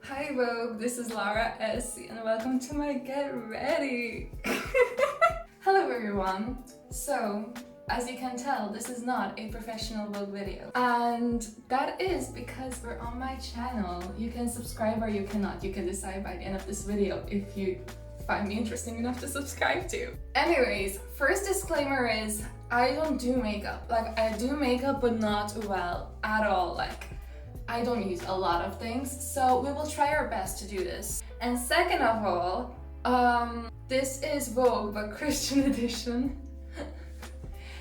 Hi Vogue, this is Lara S and welcome to my Get Ready! Hello everyone! So, as you can tell, this is not a professional Vogue video. And that is because we're on my channel. You can subscribe or you cannot. You can decide by the end of this video if you find me interesting enough to subscribe to. Anyways, first disclaimer is I don't do makeup. Like, I do makeup but not well at all. Like, I don't use a lot of things, so we will try our best to do this. And second of all, this is Vogue but Christian edition.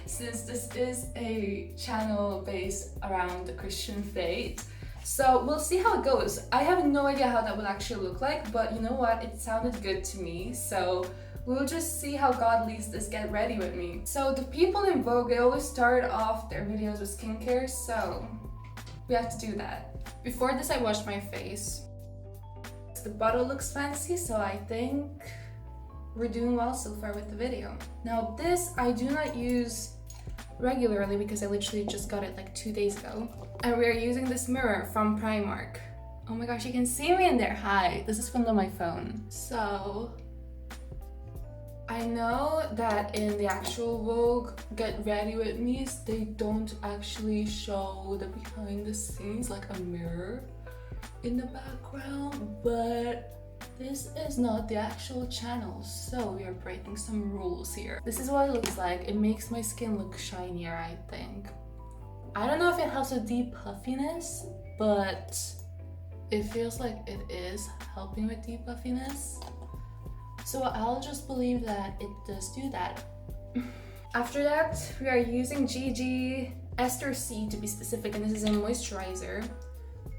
Since this is a channel based around the Christian faith. So we'll see how it goes. I have no idea how that will actually look like, but you know what? It sounded good to me, so we'll just see how God leads this Get Ready with me. So the people in Vogue, they always start off their videos with skincare, so we have to do that. Before this, I washed my face. The bottle looks fancy, so I think we're doing well so far with the video. Now this I do not use regularly because I literally just got it like 2 days ago. And we're using this mirror from Primark. Oh my gosh, you can see me in there. Hi, this is from my phone. So I know that in the actual Vogue Get Ready With Me, they don't actually show the behind the scenes, like a mirror in the background, but this is not the actual channel, so we are breaking some rules here. This is what it looks like. It makes my skin look shinier, I think. I don't know if it helps with deep puffiness, but it feels like it is helping with deep puffiness. So I'll just believe that it does do that. After that, we are using Gigi Esther C to be specific, and this is a moisturizer.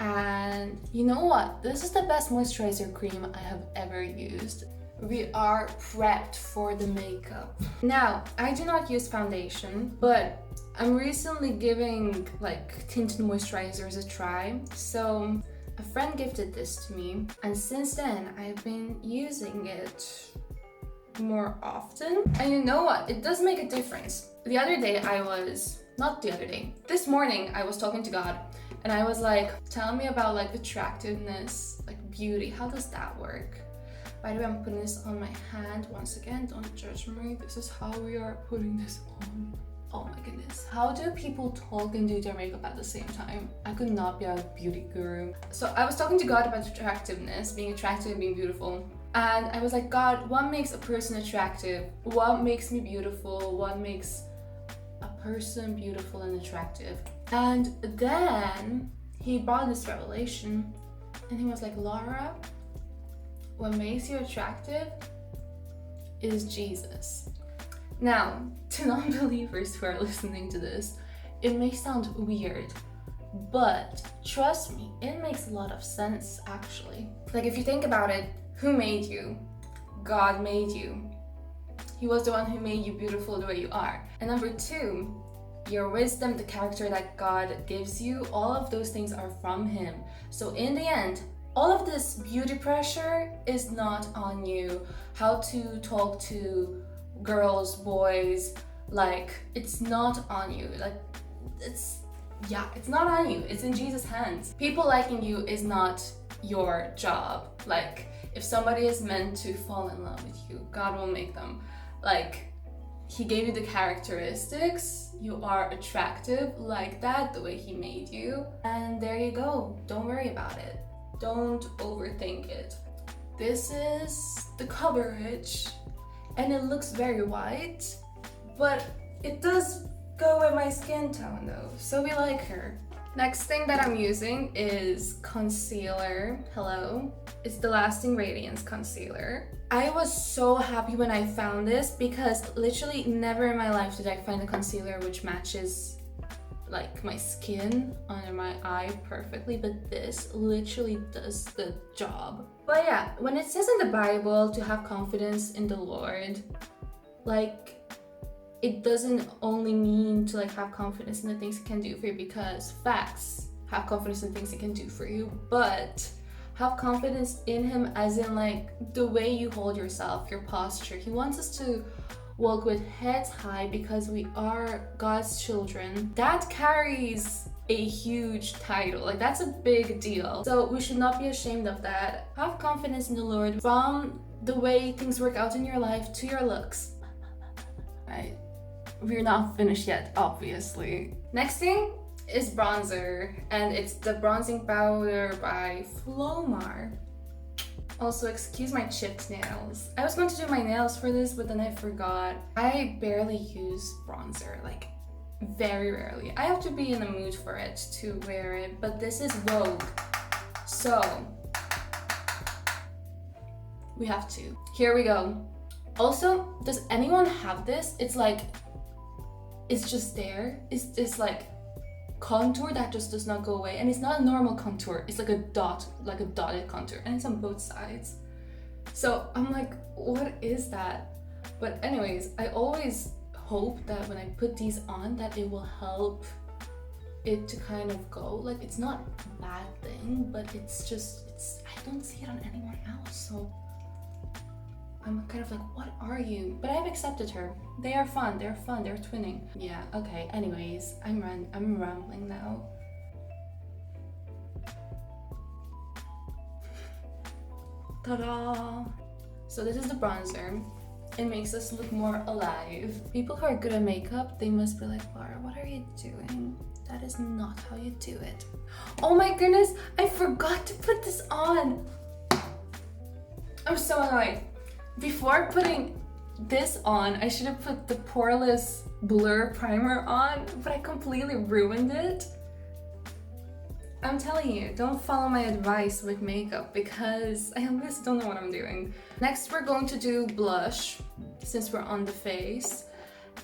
And you know what? This is the best moisturizer cream I have ever used. We are prepped for the makeup. Now, I do not use foundation, but I'm recently giving like tinted moisturizers a try. So a friend gifted this to me, and since then I've been using it more often. And you know what? It does make a difference. The other day this morning I was talking to God and I was like, tell me about like attractiveness, like beauty, how does that work? By the way, I'm putting this on my hand once again, don't judge me. This is how we are putting this on. Oh my goodness. How do people talk and do their makeup at the same time? I could not be a beauty guru. So I was talking to God about attractiveness, being attractive and being beautiful. And I was like, God, what makes a person attractive? What makes me beautiful? What makes a person beautiful and attractive? And then he brought this revelation and he was like, Laura, what makes you attractive is Jesus. Now, to non-believers who are listening to this, it may sound weird, but trust me, it makes a lot of sense actually. Like, if you think about it, who made you? God made you. He was the one who made you beautiful the way you are. And number two, your wisdom, the character that God gives you, all of those things are from Him. So in the end, all of this beauty pressure is not on you. How to talk to girls, boys, like, it's not on you. Like, it's not on you. It's in Jesus' hands. People liking you is not your job. Like, if somebody is meant to fall in love with you, God will make them. Like, He gave you the characteristics. You are attractive like that, the way He made you. And there you go. Don't worry about it. Don't overthink it. This is the coverage, and it looks very white, but it does go with my skin tone though, so we like her. Next thing that I'm using is concealer. Hello. It's the Lasting Radiance concealer. I was so happy when I found this because literally never in my life did I find a concealer which matches like my skin under my eye perfectly, but this literally does the job. But yeah, when it says in the Bible to have confidence in the Lord, like, it doesn't only mean to like have confidence in the things He can do for you, because facts, have confidence in things He can do for you, but have confidence in Him as in like the way you hold yourself, your posture. He wants us to walk with heads high because we are God's children. That carries a huge title. Like, that's a big deal. So we should not be ashamed of that. Have confidence in the Lord, from the way things work out in your life to your looks. Right. We're not finished yet, obviously. Next thing is bronzer, and it's the bronzing powder by Flormar. Also, excuse my chipped nails. I was going to do my nails for this, but then I forgot. I barely use bronzer, like very rarely. I have to be in the mood for it to wear it, but this is Vogue, so we have to. Here we go. Also, does anyone have this? It's like, it's just there. It's this like contour that just does not go away, and it's not a normal contour. It's like a dot, like a dotted contour, and it's on both sides. So I'm like, what is that? But anyways, I always hope that when I put these on that it will help it to kind of go. Like, it's not a bad thing, but it's just, I don't see it on anyone else, so I'm kind of like, what are you? But I've accepted her. They are fun, they're twinning. Yeah, okay, anyways, I'm rambling now. Ta-da! So this is the bronzer. It makes us look more alive. People who are good at makeup, they must be like, Laura, what are you doing? That is not how you do it. Oh my goodness, I forgot to put this on. I'm so annoyed. Before putting this on, I should have put the poreless blur primer on, but I completely ruined it. I'm telling you, don't follow my advice with makeup, because I always don't know what I'm doing. Next, we're going to do blush, since we're on the face.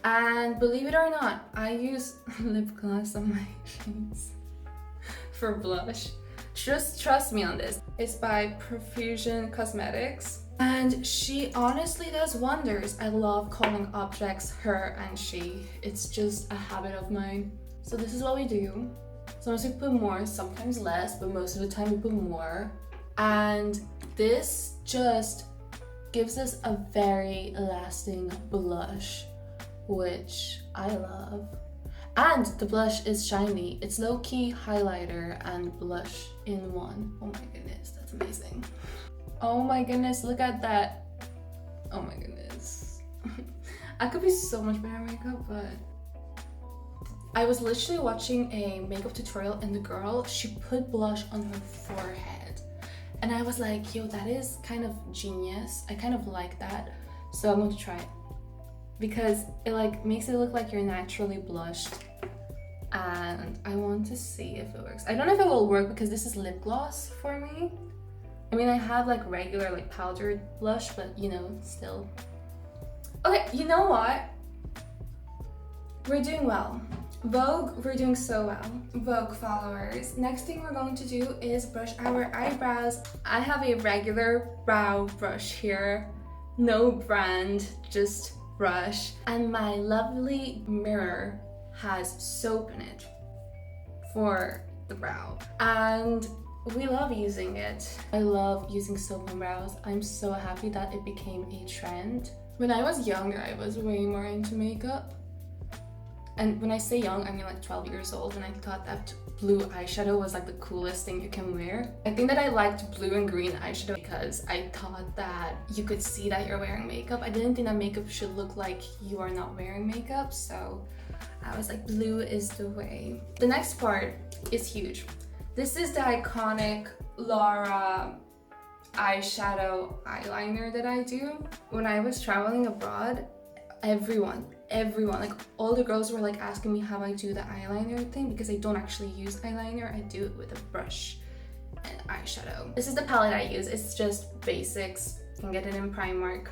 And believe it or not, I use lip gloss on my face for blush. Just trust me on this. It's by Profusion Cosmetics, and she honestly does wonders. I love calling objects her and she. It's just a habit of mine. So this is what we do. Sometimes we put more, sometimes less, but most of the time we put more. And this just gives us a very lasting blush, which I love. And the blush is shiny. It's low-key highlighter and blush in one. Oh my goodness, that's amazing. Oh my goodness, look at that. Oh my goodness. I could be so much better at makeup, but I was literally watching a makeup tutorial, and the girl, she put blush on her forehead. And I was like, yo, that is kind of genius. I kind of like that. So I'm going to try it, because it like makes it look like you're naturally blushed. And I want to see if it works. I don't know if it will work because this is lip gloss for me. I mean, I have like regular like powdered blush, but you know, still. Okay, you know what? We're doing well. Vogue, we're doing so well. Vogue followers. Next thing we're going to do is brush our eyebrows. I have a regular brow brush here. No brand, just brush. And my lovely mirror has soap in it for the brow. And we love using it. I love using soap on brows. I'm so happy that it became a trend. When I was younger, I was way more into makeup. And when I say young, I mean like 12 years old, and I thought that blue eyeshadow was like the coolest thing you can wear. I think that I liked blue and green eyeshadow because I thought that you could see that you're wearing makeup. I didn't think that makeup should look like you are not wearing makeup, so I was like, blue is the way. The next part is huge. This is the iconic Laura eyeshadow eyeliner that I do. When I was traveling abroad, everyone, like all the girls were like asking me how I do the eyeliner thing, because I don't actually use eyeliner. I do it with a brush and eyeshadow. This is the palette I use. It's just basics. You can get it in Primark.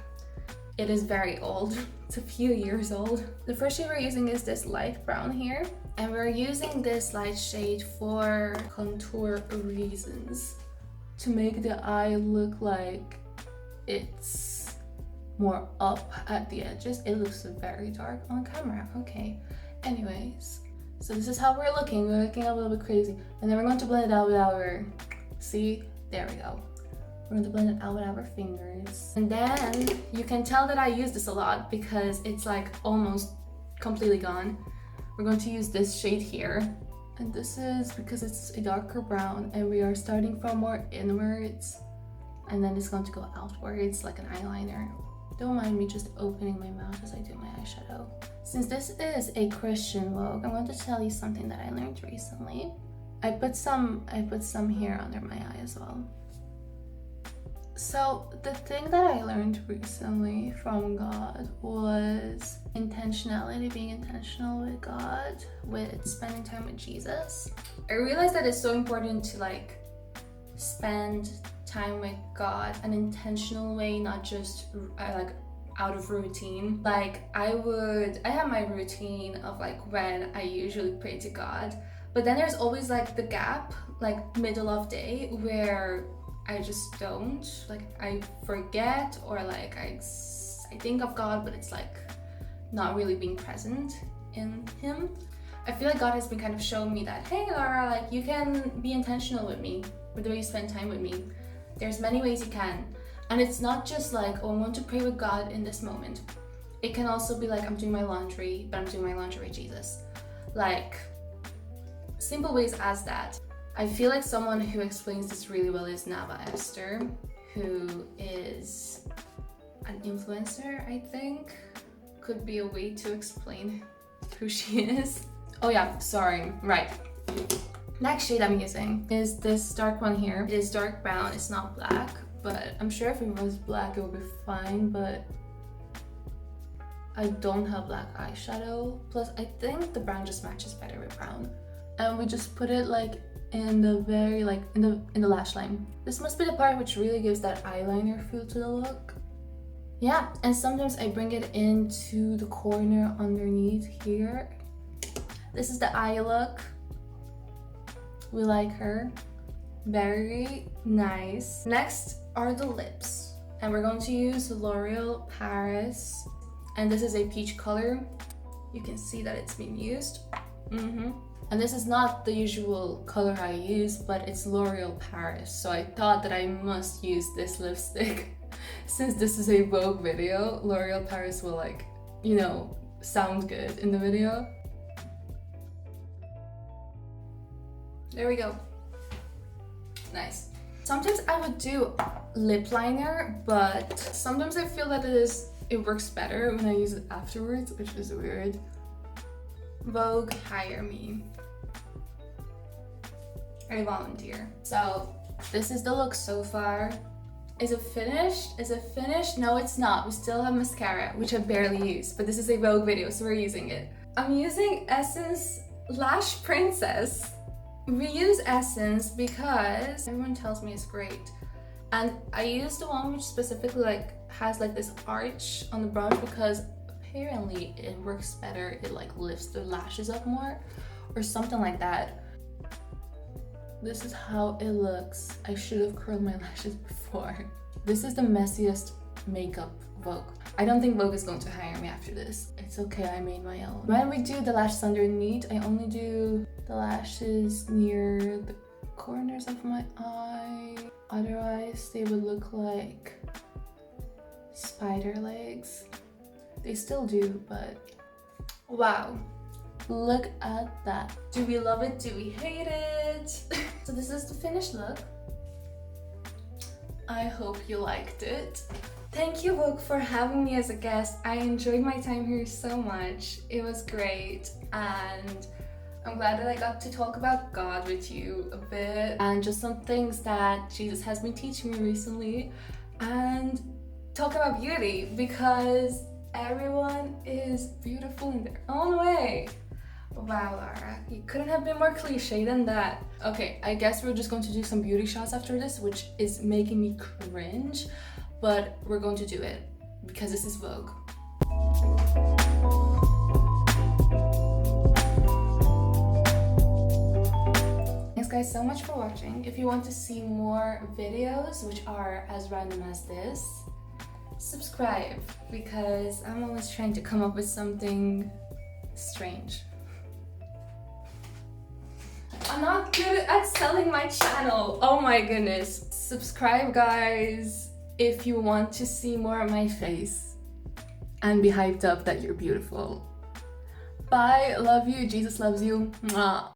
It is very old. It's a few years old. The first shade we're using is this light brown here, and we're using this light shade for contour reasons, to make the eye look like it's more up at the edges. It looks very dark on camera. Okay, anyways, so this is how we're looking. We're looking a little bit crazy, and then we're going to blend it out with our, see, there we go. We're going to blend it out with our fingers. And then you can tell that I use this a lot because it's like almost completely gone. We're going to use this shade here, And this is because it's a darker brown and we are starting from more inwards and then it's going to go outwards like an eyeliner. Don't mind me just opening my mouth as I do my eyeshadow. Since this is a Christian Vogue, I'm going to tell you something that I learned recently. I put some here under my eye as well. So the thing that I learned recently from God was intentionality, being intentional with God, with spending time with Jesus. I realized that it's so important to like spend time with God an intentional way, not just like out of routine. Like I have my routine of like when I usually pray to God, but then there's always like the gap, like middle of day, where I just don't, like I forget, or like I think of God, but it's like not really being present in Him. I feel like God has been kind of showing me that, hey Laura, like you can be intentional with me, with the way you spend time with me. There's many ways you can. And it's not just like, oh, I want to pray with God in this moment. It can also be like, I'm doing my laundry, but I'm doing my laundry with Jesus. Like, simple ways as that. I feel like someone who explains this really well is Esther, who is an influencer, I think. Could be a way to explain who she is. Oh yeah, sorry, right. Next shade I'm using is this dark one here. It is dark brown, it's not black, but I'm sure if it was black it would be fine, but I don't have black eyeshadow. Plus I think the brown just matches better with brown. And we just put it like in the very, like in the lash line. This must be the part which really gives that eyeliner feel to the look. Yeah, and sometimes I bring it into the corner underneath here. This is the eye look. We like her. Very nice. Next are the lips. And we're going to use L'Oreal Paris. And this is a peach color. You can see that it's been used. And this is not the usual color I use, but it's L'Oreal Paris. So I thought that I must use this lipstick. Since this is a Vogue video, L'Oreal Paris will, like, you know, sound good in the video. There we go. Nice. Sometimes I would do lip liner, but sometimes I feel that it works better when I use it afterwards, which is weird. Vogue, hire me. I volunteer. So this is the look so far. Is it finished? Is it finished? No, it's not. We still have mascara, which I barely use, but this is a Vogue video, so we're using it. I'm using Essence Lash Princess. We use Essence because everyone tells me it's great. And I use the one which specifically like has like this arch on the brush because apparently it works better. It like lifts the lashes up more or something like that. This is how it looks. I should have curled my lashes before. This is the messiest makeup Vogue. I don't think Vogue is going to hire me after this. It's okay, I made my own. When we do the lashes underneath, I only do the lashes near the corners of my eye. Otherwise, they would look like spider legs. They still do, but wow. Look at that. Do we love it? Do we hate it? So this is the finished look. I hope you liked it. Thank you, Vogue, for having me as a guest. I enjoyed my time here so much. It was great, and I'm glad that I got to talk about God with you a bit and just some things that Jesus has been teaching me recently, and talk about beauty because everyone is beautiful in their own way. Wow, Laura, you couldn't have been more cliche than that. Okay, I guess we're just going to do some beauty shots after this, which is making me cringe, but we're going to do it because this is Vogue. Thanks guys so much for watching. If you want to see more videos which are as random as this, subscribe because I'm always trying to come up with something strange. I'm not good at selling my channel. Oh my goodness. Subscribe guys if you want to see more of my face and be hyped up that you're beautiful. Bye, love you, Jesus loves you. Mwah.